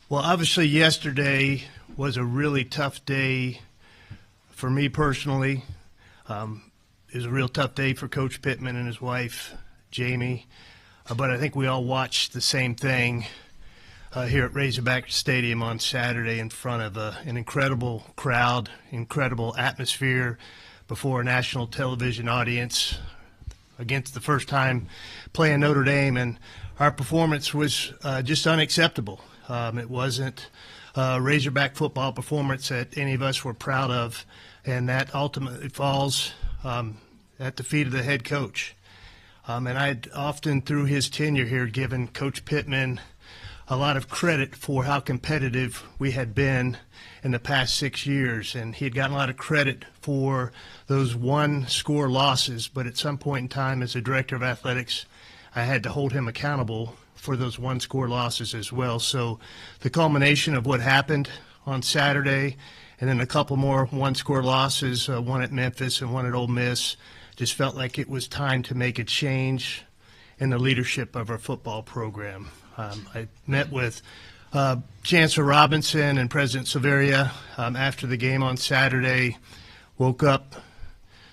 Well, obviously yesterday was a really tough day for me personally. It was a real tough day for Coach Pittman and his wife, Jamie. But I think we all watched the same thing here at Razorback Stadium on Saturday in front of an incredible crowd, incredible atmosphere before a national television audience against the first time playing Notre Dame. And our performance was just unacceptable. It wasn't a Razorback football performance that any of us were proud of, and that ultimately falls at the feet of the head coach. And I'd often, through his tenure here, given Coach Pittman a lot of credit for how competitive we had been in the past 6 years. And he had gotten a lot of credit for those one-score losses, but at some point in time as a director of athletics, I had to hold him accountable for those one-score losses as well. So the culmination of what happened on Saturday and then a couple more one-score losses, one at Memphis and one at Ole Miss, just felt like it was time to make a change in the leadership of our football program. I met with Chancellor Robinson and President Silveria after the game on Saturday, woke up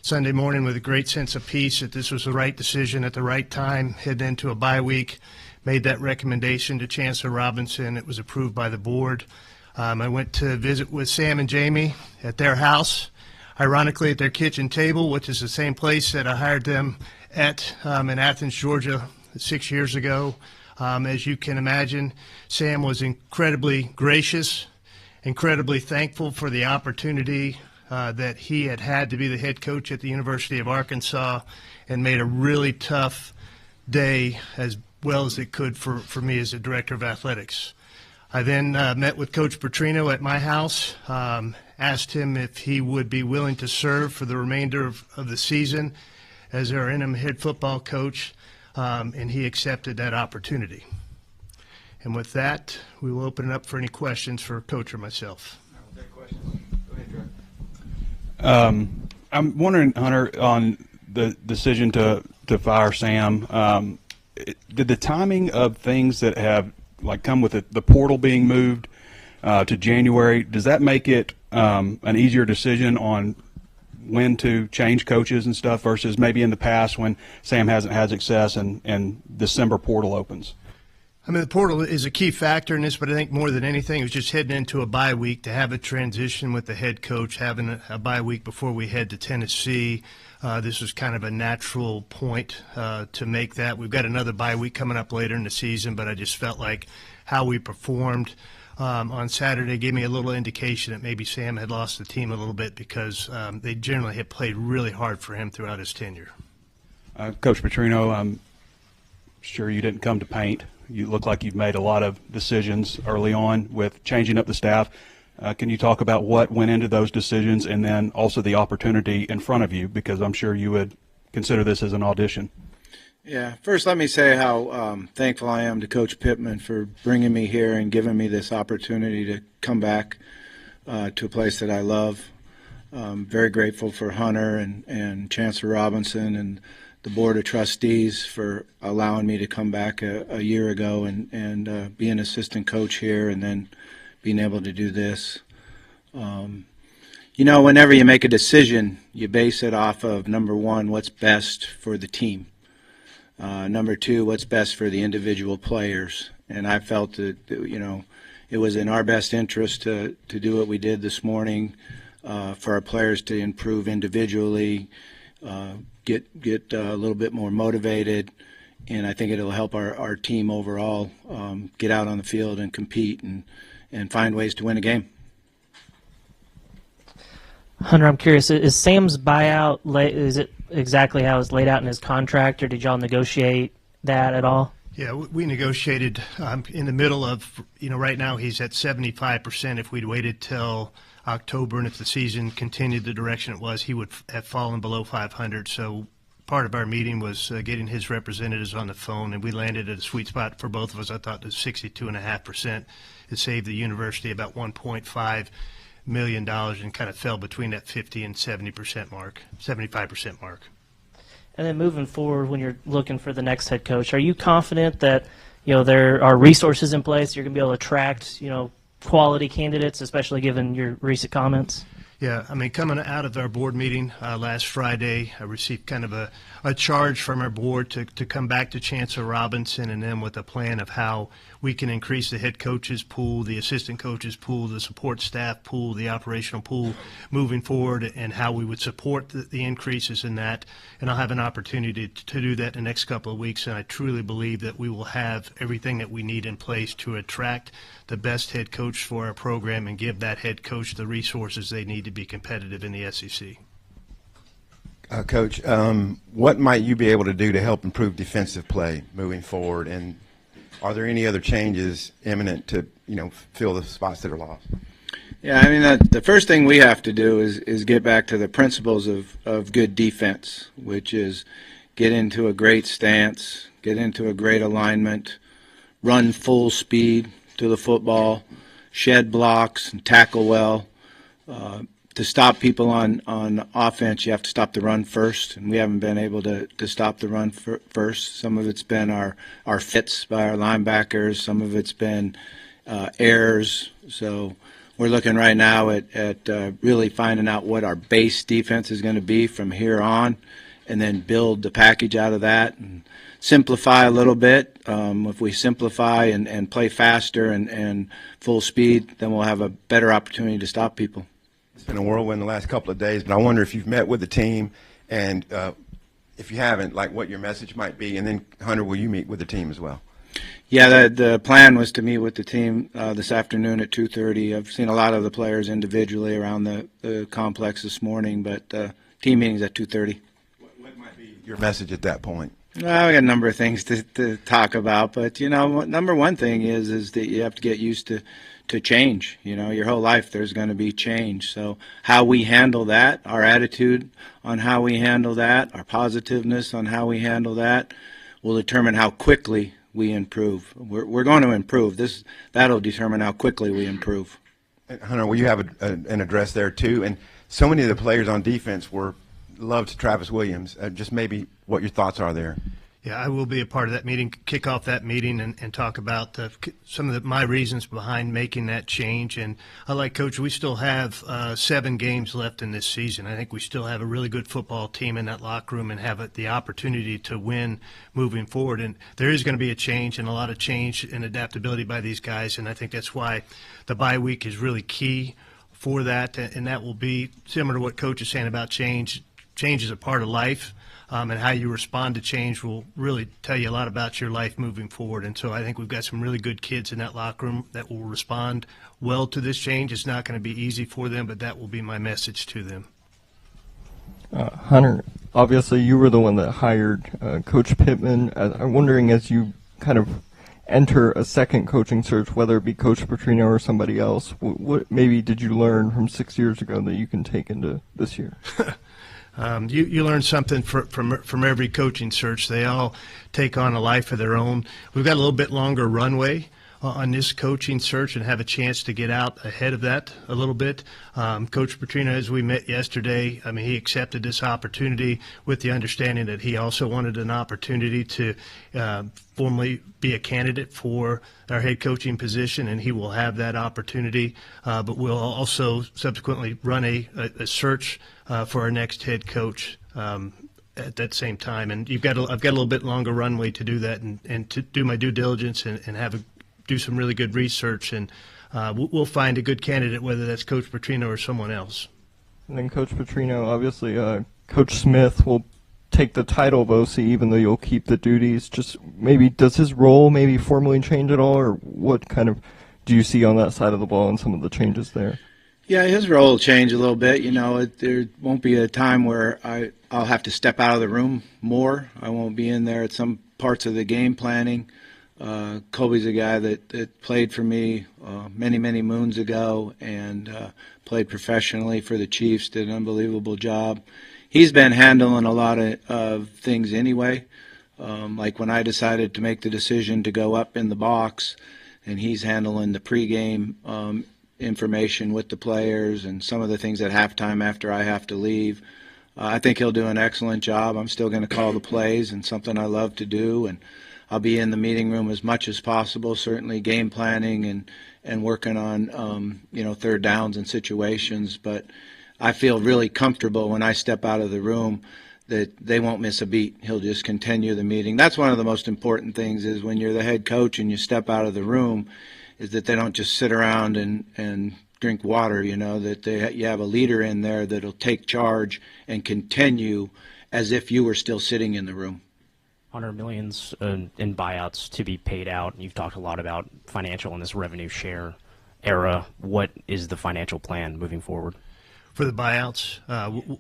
Sunday morning with a great sense of peace that this was the right decision at the right time, heading into a bye week, made that recommendation to Chancellor Robinson. It was approved by the board. I went to visit with Sam and Jamie at their house, ironically at their kitchen table, which is the same place that I hired them at in Athens, Georgia 6 years ago. As you can imagine, Sam was incredibly gracious, incredibly thankful for the opportunity that he had had to be the head coach at the University of Arkansas, and made a really tough day as well as it could for me as the director of athletics. I then met with Coach Petrino at my house, asked him if he would be willing to serve for the remainder of the season as our interim head football coach, and he accepted that opportunity. And with that, we will open it up for any questions for Coach or myself. Go ahead, I'm wondering, Hunter, on the decision to fire Sam, did the timing of things that have come with the portal being moved to January, does that make it an easier decision on when to change coaches and stuff versus maybe in the past when Sam hasn't had success and December portal opens? I mean, the portal is a key factor in this, but I think more than anything, it was just heading into a bye week to have a transition with the head coach, having a bye week before we head to Tennessee. This was kind of a natural point to make that. We've got another bye week coming up later in the season, but I just felt like how we performed on Saturday gave me a little indication that maybe Sam had lost the team a little bit because they generally had played really hard for him throughout his tenure. Coach Petrino, I'm sure you didn't come to paint. You look like you've made a lot of decisions early on with changing up the staff. Can you talk about what went into those decisions and then also the opportunity in front of you, because I'm sure you would consider this as an audition? Yeah, first let me say how thankful I am to Coach Pittman for bringing me here and giving me this opportunity to come back to a place that I love. Very grateful for Hunter and Chancellor Robinson and the Board of Trustees for allowing me to come back a year ago and be an assistant coach here and then being able to do this. You know, whenever you make a decision, you base it off of, number one, what's best for the team. Number two, what's best for the individual players. And I felt that, you know, it was in our best interest to do what we did this morning for our players to improve individually, get a little bit more motivated, and I think it'll help our team overall get out on the field and compete and find ways to win a game. Hunter, I'm curious, is Sam's buyout, is it exactly how it's laid out in his contract, or did y'all negotiate that at all? Yeah, we negotiated in the middle of, you know, right now he's at 75%. If we'd waited till October and if the season continued the direction it was, he would have fallen below 500. So part of our meeting was getting his representatives on the phone, and we landed at a sweet spot for both of us. I thought the 62.5%. It saved the university about $1.5 million and kind of fell between that 50 and 70% mark, 75% mark. And then moving forward, when you're looking for the next head coach, are you confident that there are resources in place. You're going to be able to attract, quality candidates, especially given your recent comments? Yeah, I mean, coming out of our board meeting last Friday, I received kind of a charge from our board to come back to Chancellor Robinson and then with a plan of how we can increase the head coaches pool, the assistant coaches pool, the support staff pool, the operational pool moving forward, and how we would support the increases in that. And I'll have an opportunity to do that in the next couple of weeks, and I truly believe that we will have everything that we need in place to attract the best head coach for our program and give that head coach the resources they need to be competitive in the SEC. Coach, what might you be able to do to help improve defensive play moving forward? And are there any other changes imminent to, fill the spots that are lost? Yeah, I mean, the first thing we have to do is get back to the principles of good defense, which is get into a great stance, get into a great alignment, run full speed to the football, shed blocks, and tackle well. To stop people on offense, you have to stop the run first, and we haven't been able to stop the run first. Some of it's been our fits by our linebackers. Some of it's been errors. So we're looking right now at really finding out what our base defense is going to be from here on, and then build the package out of that and simplify a little bit. If we simplify and play faster and full speed, then we'll have a better opportunity to stop people. It's been a whirlwind the last couple of days, but I wonder if you've met with the team, and if you haven't, like what your message might be. And then, Hunter, will you meet with the team as well? Yeah, the plan was to meet with the team this afternoon at 2:30. I've seen a lot of the players individually around the complex this morning, but team meeting's at 2:30. What might be your message at that point? Well, we got a number of things to talk about, but number one thing is that you have to get used to change. Your whole life there's going to be change. So how we handle that, our attitude on how we handle that, our positiveness on how we handle that, will determine how quickly we improve. We're going to improve. That'll determine how quickly we improve. Hunter, will you have an address there too? And so many of the players on defense loved Travis Williams. Just maybe what your thoughts are there. Yeah, I will be a part of that meeting, kick off that meeting, and talk about some of my reasons behind making that change. And like Coach, we still have 7 games left in this season. I think we still have a really good football team in that locker room and have the opportunity to win moving forward. And there is going to be a change and a lot of change and adaptability by these guys, and I think that's why the bye week is really key for that. And that will be similar to what Coach is saying about change. Change is a part of life. And how you respond to change will really tell you a lot about your life moving forward. And so I think we've got some really good kids in that locker room that will respond well to this change. It's not going to be easy for them, but that will be my message to them. Hunter, obviously you were the one that hired Coach Pittman. I'm wondering, as you kind of enter a second coaching search, whether it be Coach Petrino or somebody else, what maybe did you learn from 6 years ago that you can take into this year? You learn something from every coaching search. They all take on a life of their own. We've got a little bit longer runway on this coaching search and have a chance to get out ahead of that a little bit. Coach Petrino, as we met yesterday, I mean, he accepted this opportunity with the understanding that he also wanted an opportunity to formally be a candidate for our head coaching position, and he will have that opportunity. But we'll also subsequently run a search for our next head coach at that same time. And I've got a little bit longer runway to do that and to do my due diligence and do some really good research, and we'll find a good candidate, whether that's Coach Petrino or someone else. And then Coach Petrino, obviously Coach Smith will take the title of OC, even though you'll keep the duties. Just maybe, does his role maybe formally change at all, or what kind of do you see on that side of the ball and some of the changes there? Yeah, his role will change a little bit. There won't be a time where I'll have to step out of the room more. I won't be in there at some parts of the game planning. Colby's a guy that played for me many, many moons ago and played professionally for the Chiefs, did an unbelievable job. He's been handling a lot of things anyway, like when I decided to make the decision to go up in the box, and he's handling the pregame information with the players and some of the things at halftime after I have to leave. I think he'll do an excellent job. I'm still going to call the plays, and something I love to do, and I'll be in the meeting room as much as possible, certainly game planning and working on, third downs and situations. But I feel really comfortable when I step out of the room that they won't miss a beat. He'll just continue the meeting. That's one of the most important things is when you're the head coach and you step out of the room is that they don't just sit around and drink water, that you have a leader in there that'll take charge and continue as if you were still sitting in the room. Hunter, millions in buyouts to be paid out. You've talked a lot about financial in this revenue share era. What is the financial plan moving forward? For the buyouts,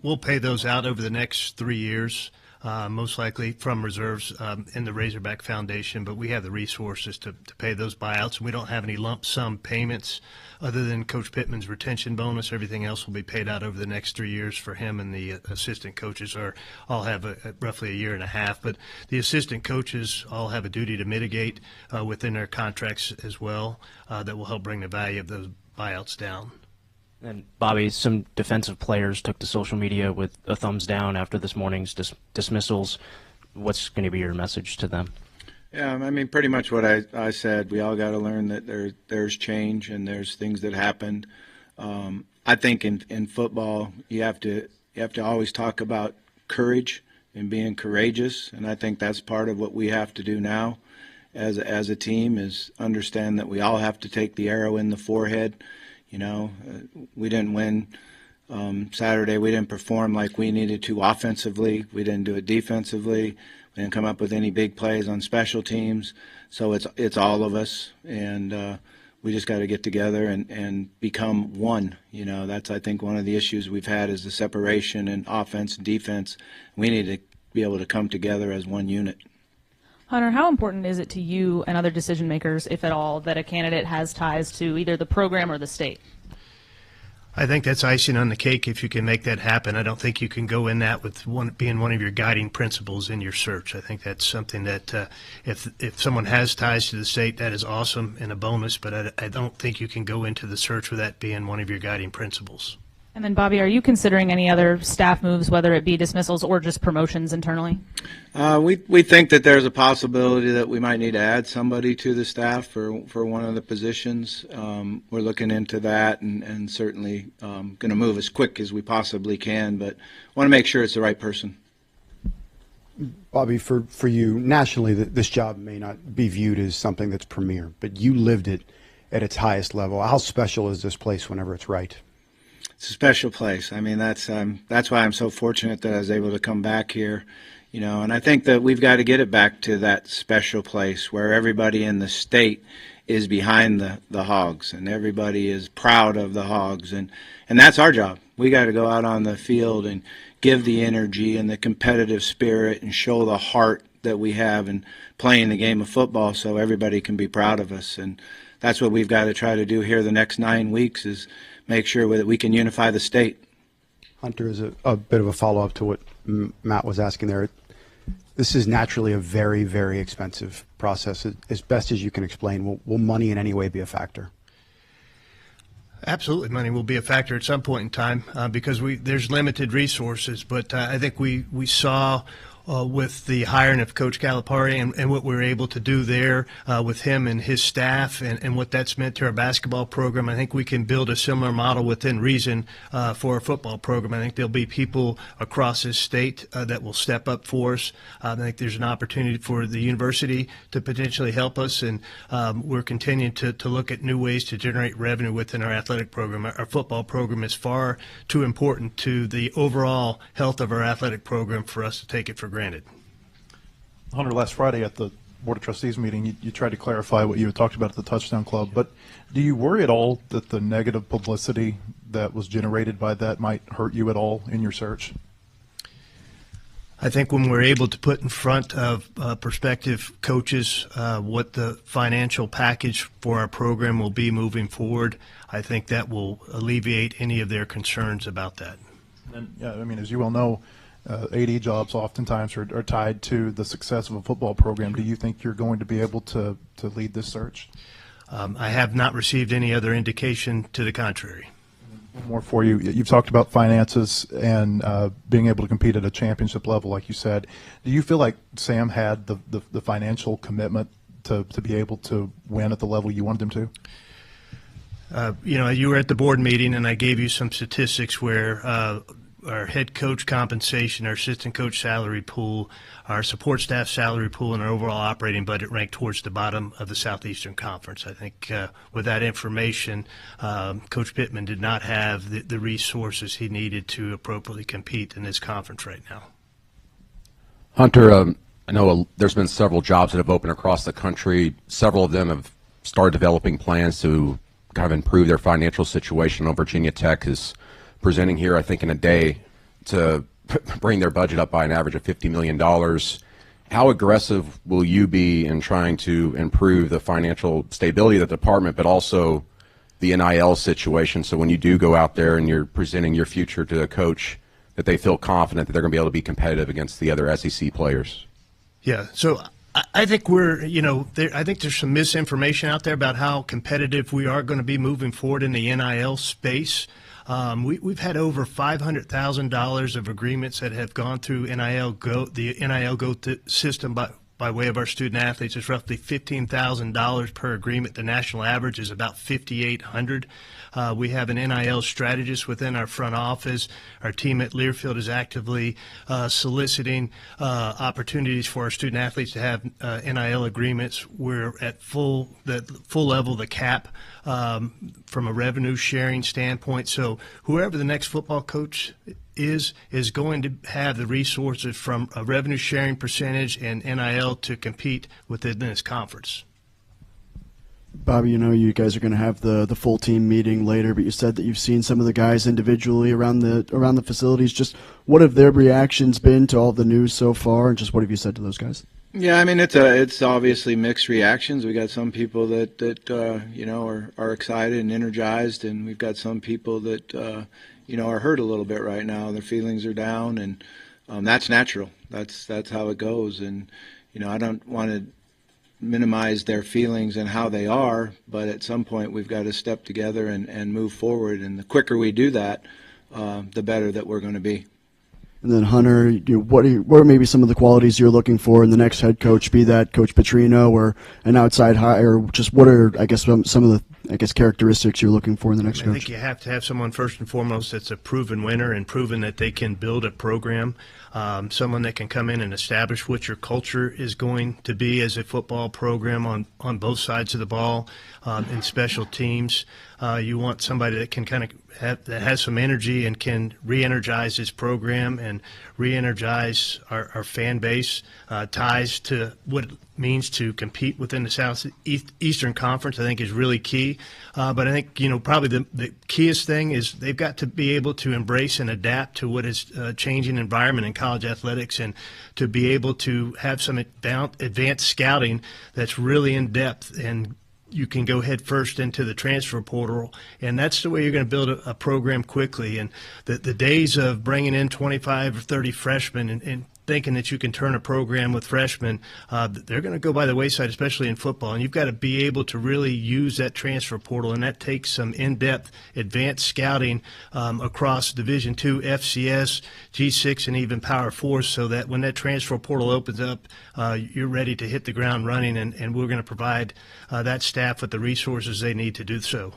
we'll pay those out over the next 3 years, most likely from reserves in the Razorback Foundation, but we have the resources to pay those buyouts, and we don't have any lump sum payments other than Coach Pittman's retention bonus. Everything else will be paid out over the next 3 years for him, and the assistant coaches all have roughly a year and a half, but the assistant coaches all have a duty to mitigate within their contracts as well that will help bring the value of those buyouts down. And Bobby, some defensive players took to social media with a thumbs down after this morning's dismissals. What's going to be your message to them? Yeah, I mean, pretty much what I said. We all got to learn that there's change and there's things that happened. I think in football you have to always talk about courage and being courageous, and I think that's part of what we have to do now as a team is understand that we all have to take the arrow in the forehead. We didn't win Saturday. We didn't perform like we needed to offensively. We didn't do it defensively. We didn't come up with any big plays on special teams. So it's all of us, and we just got to get together and become one. That's, I think, one of the issues we've had is the separation in offense and defense. We need to be able to come together as one unit. Hunter, how important is it to you and other decision makers, if at all, that a candidate has ties to either the program or the state? I think that's icing on the cake if you can make that happen. I don't think you can go in that with being one of your guiding principles in your search. I think that's something that if someone has ties to the state, that is awesome and a bonus, but I don't think you can go into the search with that being one of your guiding principles. And then, Bobby, are you considering any other staff moves, whether it be dismissals or just promotions internally? We think that there's a possibility that we might need to add somebody to the staff for one of the positions. We're looking into that and certainly going to move as quick as we possibly can, but want to make sure it's the right person. Bobby, for you, nationally, this job may not be viewed as something that's premier, but you lived it at its highest level. How special is this place whenever it's right? It's a special place. I mean, that's why I'm so fortunate that I was able to come back here, and I think that we've got to get it back to that special place where everybody in the state is behind the Hogs and everybody is proud of the Hogs, and that's our job. We got to go out on the field and give the energy and the competitive spirit and show the heart that we have in playing the game of football so everybody can be proud of us, and that's what we've got to try to do here the next 9 weeks is make sure that we can unify the state. Hunter, is a bit of a follow-up to what Matt was asking there. This is naturally a very, very expensive process. As best as you can explain, will money in any way be a factor? Absolutely, money will be a factor at some point in time because there's limited resources. But I think we saw with the hiring of Coach Calipari and what we were able to do there with him and his staff and what that's meant to our basketball program. I think we can build a similar model within reason for our football program. I think there'll be people across this state that will step up for us. I think there's an opportunity for the university to potentially help us, and we're continuing to look at new ways to generate revenue within our athletic program. Our football program is far too important to the overall health of our athletic program for us to take it for granted. Hunter, last Friday at the Board of Trustees meeting, you tried to clarify what you had talked about at the Touchdown Club, but do you worry at all that the negative publicity that was generated by that might hurt you at all in your search? I think when we're able to put in front of prospective coaches what the financial package for our program will be moving forward, I think that will alleviate any of their concerns about that. And, yeah, I mean, as you well know, AD jobs oftentimes are tied to the success of a football program. Do you think you're going to be able to lead this search? I have not received any other indication to the contrary. One more for you. You've talked about finances and being able to compete at a championship level, like you said. Do you feel like Sam had the financial commitment to be able to win at the level you wanted him to? You were at the board meeting, and I gave you some statistics where our head coach compensation, our assistant coach salary pool, our support staff salary pool, and our overall operating budget ranked towards the bottom of the Southeastern Conference. I think with that information, Coach Pittman did not have the resources he needed to appropriately compete in this conference right now. Hunter, I know there's been several jobs that have opened across the country. Several of them have started developing plans to kind of improve their financial situation. Virginia Tech is presenting here, I think, in a day to bring their budget up by an average of $50 million. How aggressive will you be in trying to improve the financial stability of the department, but also the NIL situation, so when you do go out there and you're presenting your future to a coach, that they feel confident that they're going to be able to be competitive against the other SEC players? Yeah, so I think I think there's some misinformation out there about how competitive we are going to be moving forward in the NIL space. We've had over $500,000 of agreements that have gone through the NIL Go system by way of our student athletes. It's roughly $15,000 per agreement. The national average is about $5,800. We have an NIL strategist within our front office. Our team at Learfield is actively soliciting opportunities for our student athletes to have NIL agreements. We're at full level, the cap from a revenue sharing standpoint. So whoever the next football coach is going to have the resources from a revenue sharing percentage and NIL to compete within this conference. Bobby, you guys are going to have the full team meeting later, but you said that you've seen some of the guys individually around the facilities. Just what have their reactions been to all the news so far, and just what have you said to those guys? Yeah, I mean it's obviously mixed reactions. We got some people that are excited and energized, and we've got some people that are hurt a little bit right now. Their feelings are down, and that's natural. That's how it goes. And I don't want to minimize their feelings and how they are, but at some point we've got to step together and move forward. And the quicker we do that, the better that we're going to be. And then Hunter, what are maybe some of the qualities you're looking for in the next head coach, be that Coach Petrino or an outside hire? Just what are, I guess, some of the characteristics you're looking for in the next coach? I think you have to have someone first and foremost that's a proven winner and proven that they can build a program. Someone that can come in and establish what your culture is going to be as a football program on both sides of the ball, in special teams. You want somebody that can that has some energy and can re-energize this program and re-energize our fan base, ties to what it means to compete within the Southeastern Conference, I think is really key. But I think, probably the keyest thing is they've got to be able to embrace and adapt to what is a changing environment in college athletics, and to be able to have some advanced scouting that's really in depth, and you can go head first into the transfer portal, and that's the way you're going to build a program quickly. And the days of bringing in 25 or 30 freshmen and thinking that you can turn a program with freshmen, they're going to go by the wayside, especially in football. And you've got to be able to really use that transfer portal, and that takes some in-depth advanced scouting across Division II, FCS, G6, and even Power 4, so that when that transfer portal opens up, you're ready to hit the ground running, and we're going to provide that staff with the resources they need to do so.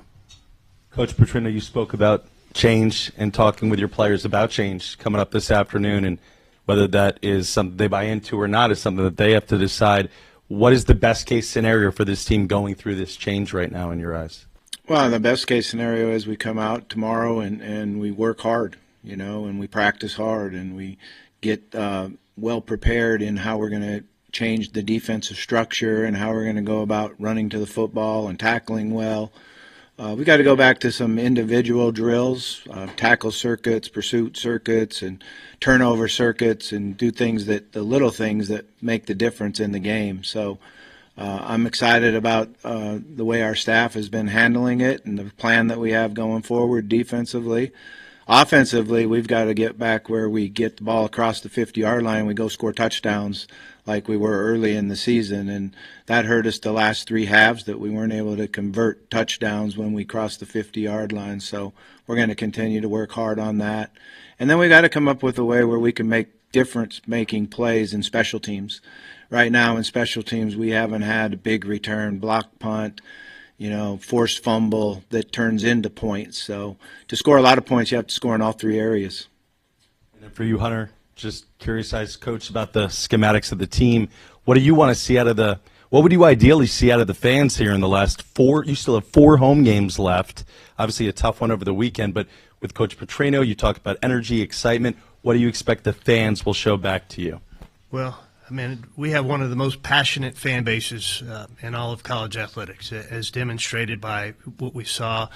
Coach Petrino, you spoke about change and talking with your players about change coming up this afternoon, and whether that is something they buy into or not is something that they have to decide. What is the best case scenario for this team going through this change right now in your eyes? Well, the best case scenario is we come out tomorrow and we work hard, and we practice hard, and we get well prepared in how we're going to change the defensive structure and how we're going to go about running to the football and tackling well. We got to go back to some individual drills, tackle circuits, pursuit circuits, and turnover circuits, and do the little things that make the difference in the game. So I'm excited about the way our staff has been handling it and the plan that we have going forward defensively. offensively, we've got to get back where we get the ball across the 50-yard line and we go score touchdowns like we were early in the season. And that hurt us the last 3 halves, that we weren't able to convert touchdowns when we crossed the 50-yard line. So we're going to continue to work hard on that. And then we got to come up with a way where we can make difference-making plays in special teams. Right now in special teams, we haven't had a big return, block punt, forced fumble that turns into points. So to score a lot of points, you have to score in all 3 areas. And then for you, Hunter, just curious as coach about the schematics of the team. What do you want to see out of what would you ideally see out of the fans here in the last 4? You still have 4 home games left. Obviously a tough one over the weekend, but with Coach Petrino, you talk about energy, excitement. What do you expect the fans will show back to you? Well, I mean, we have one of the most passionate fan bases in all of college athletics, as demonstrated by what we saw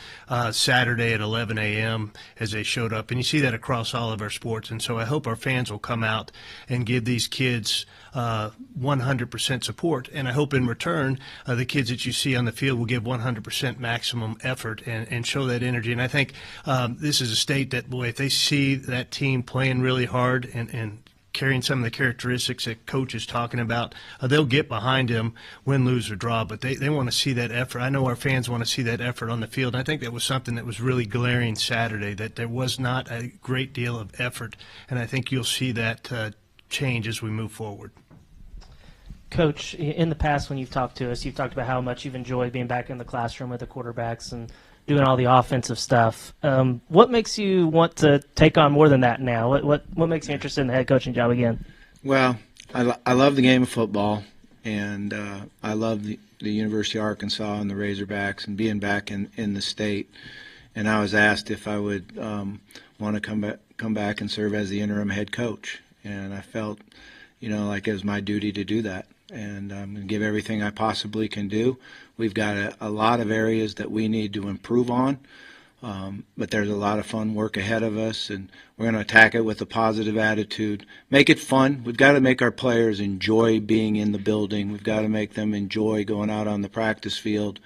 Saturday at 11 a.m. as they showed up. And you see that across all of our sports. And so I hope our fans will come out and give these kids 100% support. And I hope in return, the kids that you see on the field will give 100% maximum effort and show that energy. And I think this is a state that, boy, if they see that team playing really hard and carrying some of the characteristics that Coach is talking about, they'll get behind him, win, lose, or draw. But they want to see that effort. I know our fans want to see that effort on the field. And I think that was something that was really glaring Saturday, that there was not a great deal of effort. And I think you'll see that change as we move forward. Coach, in the past when you've talked to us, you've talked about how much you've enjoyed being back in the classroom with the quarterbacks and doing all the offensive stuff. What makes you want to take on more than that now? What makes you interested in the head coaching job again? Well, I love the game of football, and I love the University of Arkansas and the Razorbacks and being back in the state. And I was asked if I would want to come back and serve as the interim head coach, and I felt, like it was my duty to do that. And I'm going to give everything I possibly can do. We've got a lot of areas that we need to improve on, but there's a lot of fun work ahead of us, and we're going to attack it with a positive attitude. Make it fun. We've got to make our players enjoy being in the building. We've got to make them enjoy going out on the practice field.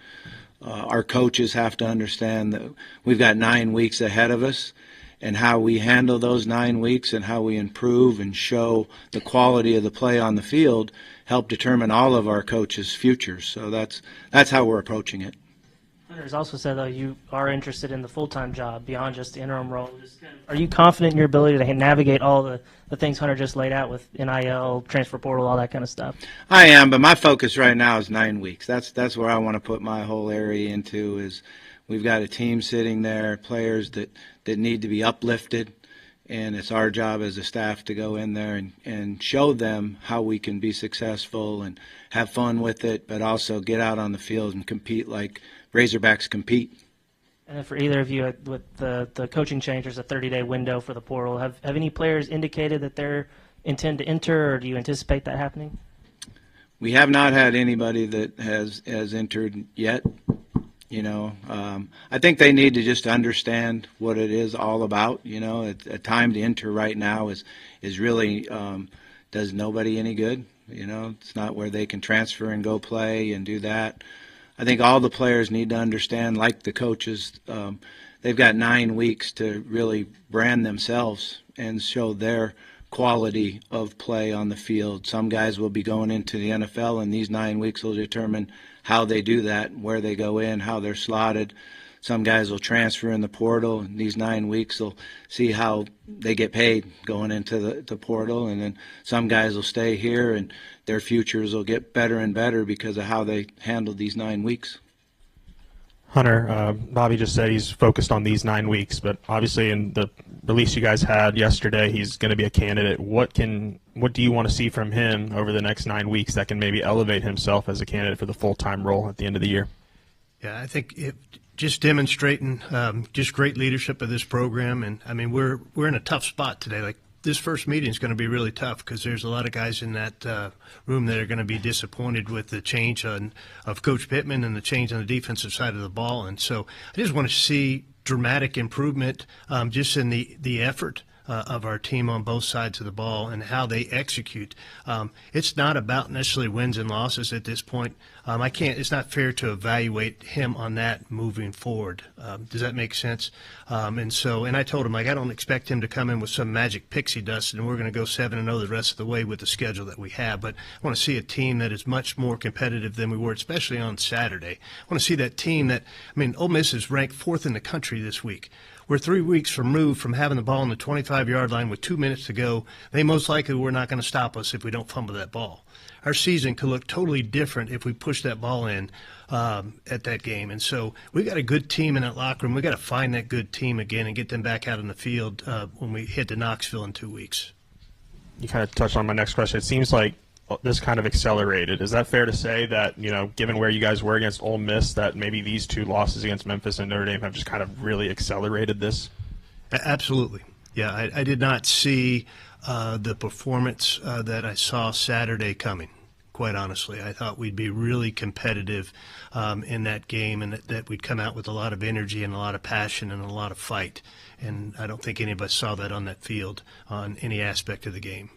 Our coaches have to understand that we've got 9 weeks ahead of us, and how we handle those 9 weeks and how we improve and show the quality of the play on the field help determine all of our coaches' futures. So that's how we're approaching it. Hunter's also said, though, you are interested in the full-time job beyond just the interim role. Are you confident in your ability to navigate all the things Hunter just laid out with NIL, transfer portal, all that kind of stuff? I am, but my focus right now is 9 weeks. That's where I want to put my whole area into. Is we've got a team sitting there, players that need to be uplifted, and it's our job as a staff to go in there and show them how we can be successful and have fun with it, but also get out on the field and compete like Razorbacks compete. And then for either of you, with the coaching change, there's a 30-day window for the portal. Have any players indicated that they intend to enter, or do you anticipate that happening? We have not had anybody that has entered yet. I think they need to just understand what it is all about. A time to enter right now is really does nobody any good. It's not where they can transfer and go play and do that. I think all the players need to understand, like the coaches, they've got 9 weeks to really brand themselves and show their quality of play on the field. Some guys will be going into the NFL, and these 9 weeks will determine how they do that, where they go in, how they're slotted. Some guys will transfer in the portal, and these 9 weeks will see how they get paid going into the portal. And then some guys will stay here, and their futures will get better and better because of how they handled these 9 weeks. Hunter, Bobby just said he's focused on these 9 weeks, but obviously in the release you guys had yesterday, he's going to be a candidate. What do you want to see from him over the next 9 weeks that can maybe elevate himself as a candidate for the full-time role at the end of the year? Yeah, I think just demonstrating just great leadership of this program, and I mean we're in a tough spot today. Like this first meeting is going to be really tough because there's a lot of guys in that room that are going to be disappointed with the change of Coach Pittman and the change on the defensive side of the ball. And so I just want to see dramatic improvement just in the effort of our team on both sides of the ball and how they execute. It's not about necessarily wins and losses at this point. It's not fair to evaluate him on that moving forward. Does that make sense? And I told him, I don't expect him to come in with some magic pixie dust and we're going to go 7-0 the rest of the way with the schedule that we have. But I want to see a team that is much more competitive than we were, especially on Saturday. I want to see that team Ole Miss is ranked 4th in the country this week. We're 3 weeks removed from having the ball on the 25-yard line with 2 minutes to go. They most likely were not going to stop us if we don't fumble that ball. Our season could look totally different if we push that ball in at that game. And so we got a good team in that locker room. We got to find that good team again and get them back out on the field when we head to Knoxville in 2 weeks. You kind of touched on my next question. It seems like this kind of accelerated. Is that fair to say that, given where you guys were against Ole Miss, that maybe these 2 losses against Memphis and Notre Dame have just kind of really accelerated this? Absolutely. Yeah, I did not see the performance that I saw Saturday coming, quite honestly. I thought we'd be really competitive in that game and that we'd come out with a lot of energy and a lot of passion and a lot of fight. And I don't think any of us saw that on that field on any aspect of the game.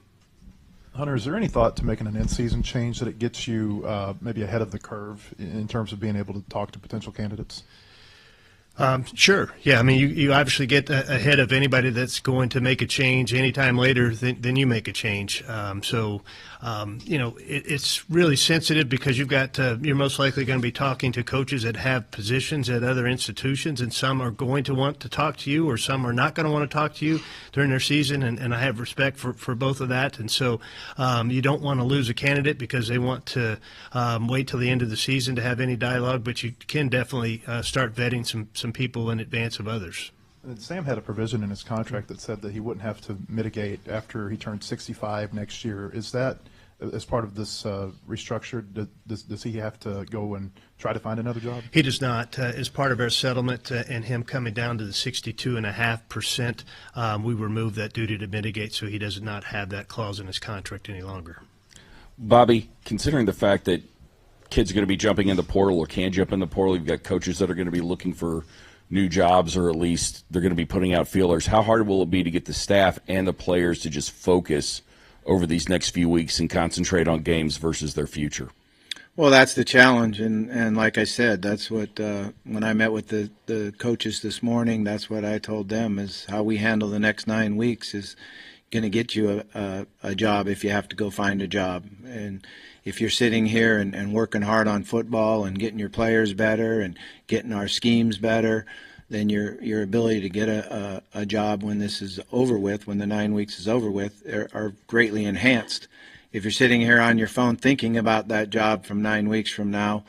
Hunter, is there any thought to making an in-season change that it gets you maybe ahead of the curve in terms of being able to talk to potential candidates? Sure. Yeah. I mean, you obviously get ahead of anybody that's going to make a change anytime later than you make a change. It's really sensitive because you've got you're most likely going to be talking to coaches that have positions at other institutions, and some are going to want to talk to you, or some are not going to want to talk to you during their season. And I have respect for both of that. And so you don't want to lose a candidate because they want to wait till the end of the season to have any dialogue, but you can definitely start vetting some people in advance of others. And Sam had a provision in his contract that said that he wouldn't have to mitigate after he turned 65 next year. Is that, as part of this restructure, does he have to go and try to find another job? He does not. As part of our settlement and him coming down to the 62.5%, we removed that duty to mitigate, so he does not have that clause in his contract any longer. Bobby, considering the fact that kids are going to be jumping in the portal or can jump in the portal, you've got coaches that are going to be looking for new jobs, or at least they're going to be putting out feelers. How hard will it be to get the staff and the players to just focus over these next few weeks and concentrate on games versus their future? Well, that's the challenge, and like I said, that's what when I met with the coaches this morning, that's what I told them is how we handle the next 9 weeks is going to get you a job if you have to go find a job. And if you're sitting here and working hard on football and getting your players better and getting our schemes better, then your ability to get a job when this is over with, when the 9 weeks is over with, are greatly enhanced. If you're sitting here on your phone thinking about that job from 9 weeks from now,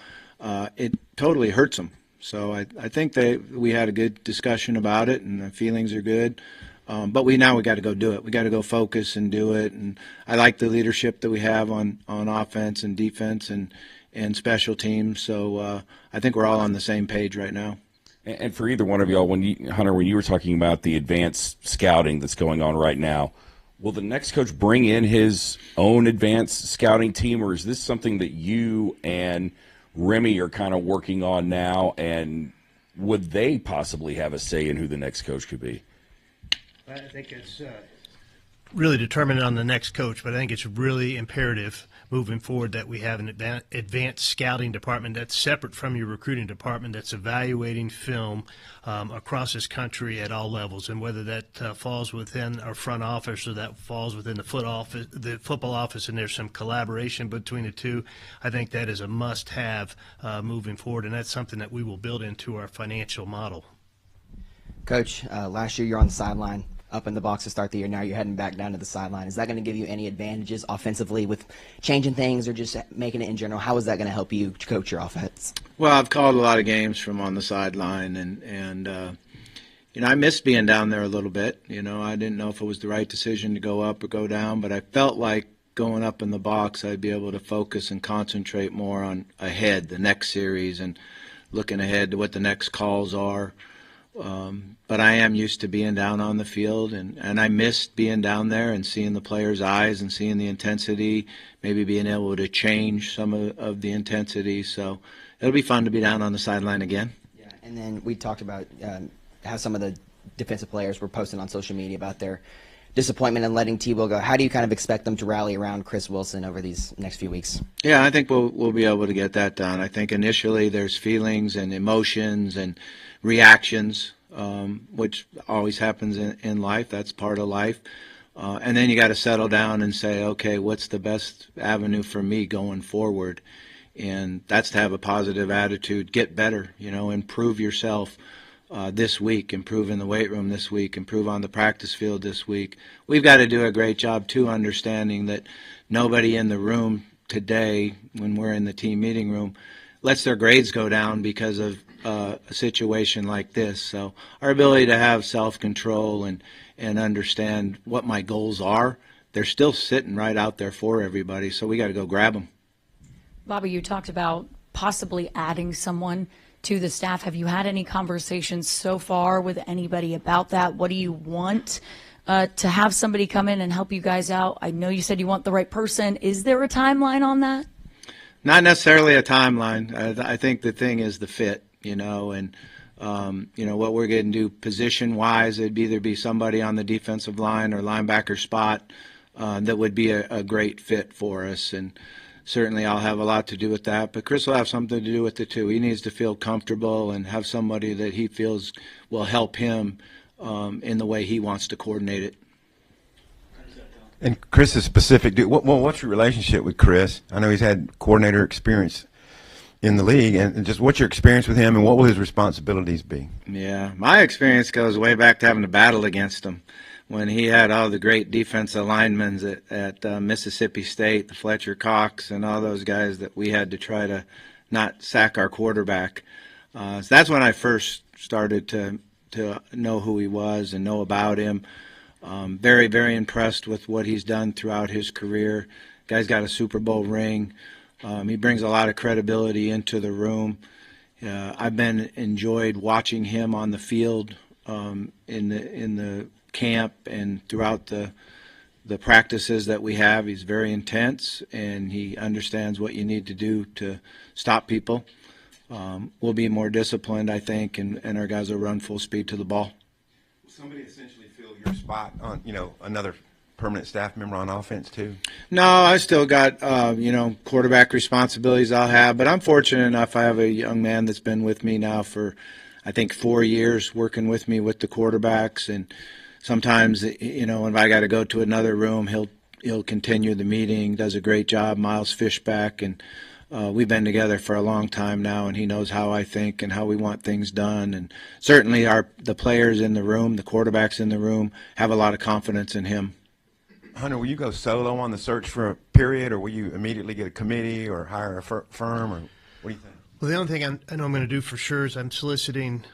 it totally hurts them. So I think we had a good discussion about it, and the feelings are good. But we got to go do it. We got to go focus and do it. And I like the leadership that we have on offense and defense and special teams. So I think we're all on the same page right now. And for either one of y'all, Hunter, when you were talking about the advanced scouting that's going on right now, will the next coach bring in his own advanced scouting team, or is this something that you and Remy are kind of working on now? And would they possibly have a say in who the next coach could be? I think it's really determined on the next coach, but I think it's really imperative moving forward that we have an advanced scouting department that's separate from your recruiting department, that's evaluating film across this country at all levels, and whether that falls within our front office or that falls within the football office, and there's some collaboration between the two. I think that is a must-have moving forward, and that's something that we will build into our financial model. Coach, last year you're on the sideline, up in the box to start the year. Now you're heading back down to the sideline. Is that going to give you any advantages offensively with changing things or just making it in general? How is that going to help you coach your offense? Well, I've called a lot of games from on the sideline, and I missed being down there a little bit. I didn't know if it was the right decision to go up or go down, but I felt like going up in the box, I'd be able to focus and concentrate more on ahead, the next series, and looking ahead to what the next calls are. But I am used to being down on the field, and I missed being down there and seeing the players' eyes and seeing the intensity, maybe being able to change some of the intensity. So it'll be fun to be down on the sideline again. Yeah, and then we talked about how some of the defensive players were posting on social media about their disappointment in letting Tebow go. How do you kind of expect them to rally around Chris Wilson over these next few weeks? Yeah, I think we'll be able to get that done. I think initially there's feelings and emotions and reactions, which always happens in life. That's part of life. And then you got to settle down and say, okay, what's the best avenue for me going forward? And that's to have a positive attitude, get better, improve yourself this week, improve in the weight room this week, improve on the practice field this week. We've got to do a great job, too, understanding that nobody in the room today, when we're in the team meeting room, lets their grades go down because of a situation like this. So our ability to have self-control and understand what my goals are, they're still sitting right out there for everybody, so we got to go grab them. Bobby, you talked about possibly adding someone to the staff. Have you had any conversations so far with anybody about that? What do you want to have somebody come in and help you guys out? I know you said you want the right person. Is there a timeline on that? Not necessarily a timeline. I think the thing is the fit, and what we're going to do position-wise, it'd either be somebody on the defensive line or linebacker spot that would be a great fit for us. And certainly I'll have a lot to do with that, but Chris will have something to do with it too. He needs to feel comfortable and have somebody that he feels will help him in the way he wants to coordinate it. And Chris is specific. What's your relationship with Chris? I know he's had coordinator experience in the league, and just what's your experience with him, and what will his responsibilities be? Yeah, my experience goes way back to having to battle against him when he had all the great defensive linemen at Mississippi State, the Fletcher Cox, and all those guys that we had to try to not sack our quarterback. So that's when I first started to know who he was and know about him. Very, very impressed with what he's done throughout his career. Guy's got a Super Bowl ring. He brings a lot of credibility into the room. I've been enjoyed watching him on the field in the camp and throughout the practices that we have. He's very intense, and he understands what you need to do to stop people. We'll be more disciplined, I think, and our guys will run full speed to the ball. Will somebody essentially fill your spot on, another permanent staff member on offense too? No, I still got, quarterback responsibilities I'll have, but I'm fortunate enough I have a young man that's been with me now for, I think, 4 years working with me with the quarterbacks, and sometimes, if I got to go to another room, he'll continue the meeting, does a great job, Miles Fishback, and we've been together for a long time now, and he knows how I think and how we want things done. And certainly the players in the room, the quarterbacks in the room, have a lot of confidence in him. Hunter, will you go solo on the search for a period, or will you immediately get a committee or hire a firm, or what do you think? Well, the only thing I know I'm going to do for sure is I'm soliciting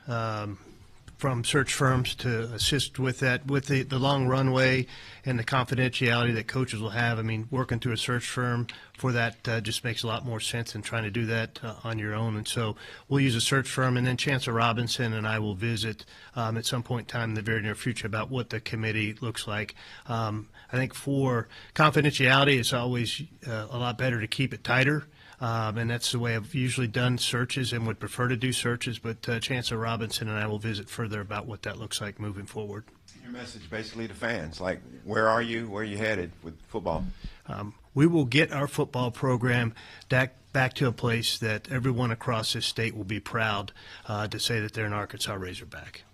from search firms to assist with that, with the long runway and the confidentiality that coaches will have. I mean, working through a search firm for that just makes a lot more sense than trying to do that on your own. And so we'll use a search firm, and then Chancellor Robinson and I will visit at some point in time in the very near future about what the committee looks like. I think for confidentiality, it's always a lot better to keep it tighter. And that's the way I've usually done searches and would prefer to do searches, but Chancellor Robinson and I will visit further about what that looks like moving forward. Your message basically to fans, like, where are you headed with football? We will get our football program back to a place that everyone across this state will be proud to say that they're an Arkansas Razorback.